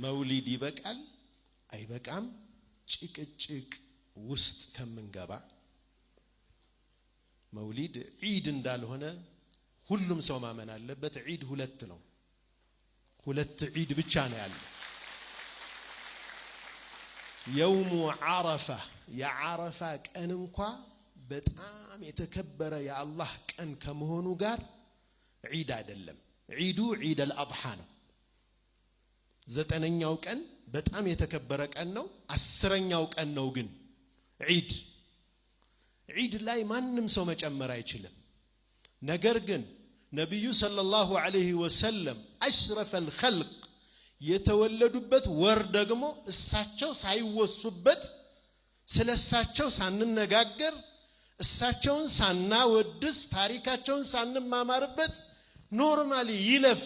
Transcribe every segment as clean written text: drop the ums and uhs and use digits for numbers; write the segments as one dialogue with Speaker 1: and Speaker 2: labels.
Speaker 1: መውሊድ ይበቃል አይበቃም ጭቅጭቅ ውስጥ ከምንገባ መውሊድ ዒድ እንዳልሆነ ሁሉም ሰው ማመን አለበት። ዒድ ሁለት ነው። ሁለት ዒድ ብቻ ነው ያለው። የውሙ ዓረፋ የዓረፋ ቀን እንኳን በጣም የተከበረ የአላህ ቀን ከመሆኑ ጋር ዒድ አይደለም። ዒዱ ዒድ አልአድሓ ነው። 9ኛው ቀን በጣም የተከበረ ቀን ነው። 10ኛው ቀን ነው ግን ዒድ። ዒድ ላይ ማንም ሰው መጨመር አይችልም። ነገር ግን ነብዩ ሰለላሁ ዐለይሂ ወሰለም አሽረፈል ኸልቅ የተወለዱበት ወር ደግሞ እሳቸው ሳይወሱበት ስለሳቸው ሳንነጋገር እሳቸውን ሳናወድስ ታሪካቸውን ሳንማማርበት ኖርማሊ ይለፍ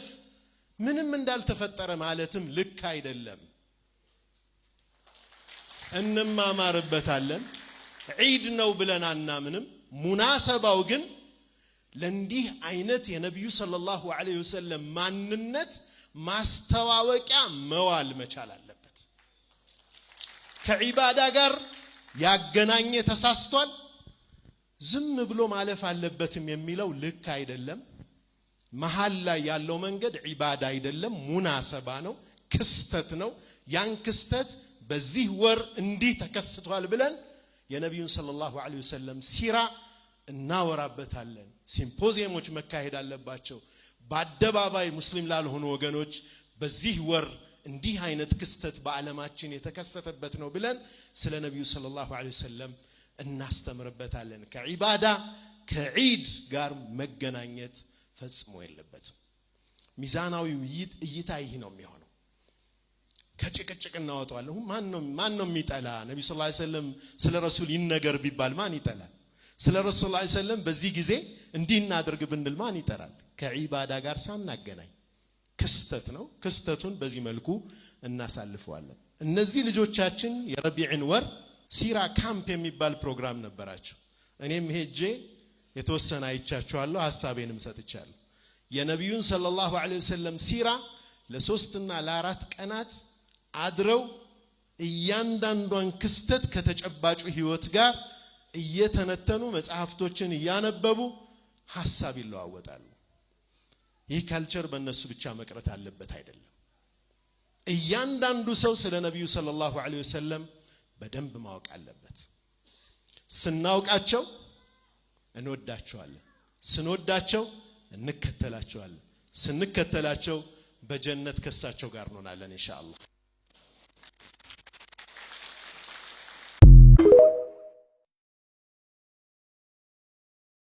Speaker 1: ምንም እንዳልተፈጠረ ማለትም ልክ አይደለም። እንማማርበታለን። ዒድ ነው ብለን አናምንም። ሙናሰባው ግን ለንዲህ አይነት የነብዩ ሰለላሁ ዐለይሂ ወሰለም ማንነት ማስተዋወቂያ መዋል መቻል አለበት። ከዒባዳ ጋር ያገናኘ ተሳስቷል ዝም ብሎ ማለፍ አለበትም የሚለው ልክ አይደለም። መሃል ላይ ያለው መንገድ ዒባዳ አይደለም፣ ሙናሰባ ነው፣ ክስተት ነው። ያን ክስተት በዚህ ወር እንዲህ ተከስቷል ብለን የነብዩን ሰለላሁ ዐለይሂ ወሰለም ሲራ እናወራበታለን። ሲምፖዚየሞች መካሄድ አለባቸው። በአደባባይ ሙስሊም ላልሆኑ ወገኖች በዚህ ወር እንዲህ አይነት ክስተት በዓለማችን የተከሰተበት ነው ብለን ስለ ነብዩ ሰለላሁ ዐለይሂ ወሰለም እናስተምርበታለን። ከዒባዳ ከዒድ ጋር መገናኘት ፈጽሞ የለበትም። ሚዛናዊ እይታ ይህ ነው የሚሆነው። ከጭቅጭቅ እናወጣዋለን። ማን ነው የሚጠላ? ነብዩ ሰለላሁ ዐለይሂ ወሰለም ስለ ረሱል ይነገር ቢባል ማን ይጠላል? ስለ ረሱል ሰለላሁ ዐለይሂ ወሰለም በዚህ ጊዜ እንዲህ እናድርግ ብንል ማን ይጠራል? ከዒባዳ ጋር ሳናገናኝ ክስተት ነው። ክስተቱን በዚህ መልኩ እናሳልፈዋለን። እነዚህ ልጆቻችን የረቢዕን ወር ሲራ ካምፕ የሚባል ፕሮግራም ነበራቸው። እኔም ሄጄ የተወሰነ አይቻቸዋለሁ፣ ሐሳቤንም ሰጥቻለሁ። የነብዩን ሰለላሁ ዐለይሂ ወሰለም ሲራ ለ3 እና ለ4 ቀናት አድረው እያንዳንዷን ክስተት ከተጨባጩ ህይወት ጋር እየተነተኑ መጽሐፍቶችን እያነበቡ ሐሳብ ይለዋወጣሉ። ይህ ካልቸር በእነሱ ብቻ መቅረት አለበት አይደለም። እያንዳንዱ ሰው ስለ ነብዩ ሰለላሁ ዐለይሂ ወሰለም በደንብ ማወቅ አለበት። ስናውቃቸው እንወዳቸዋለን፣ ስንወዳቸው እንከተላቸዋለን፣ ስንከተላቸው በጀነት ከሳቸው ጋር እንሆናለን ኢንሻአላህ።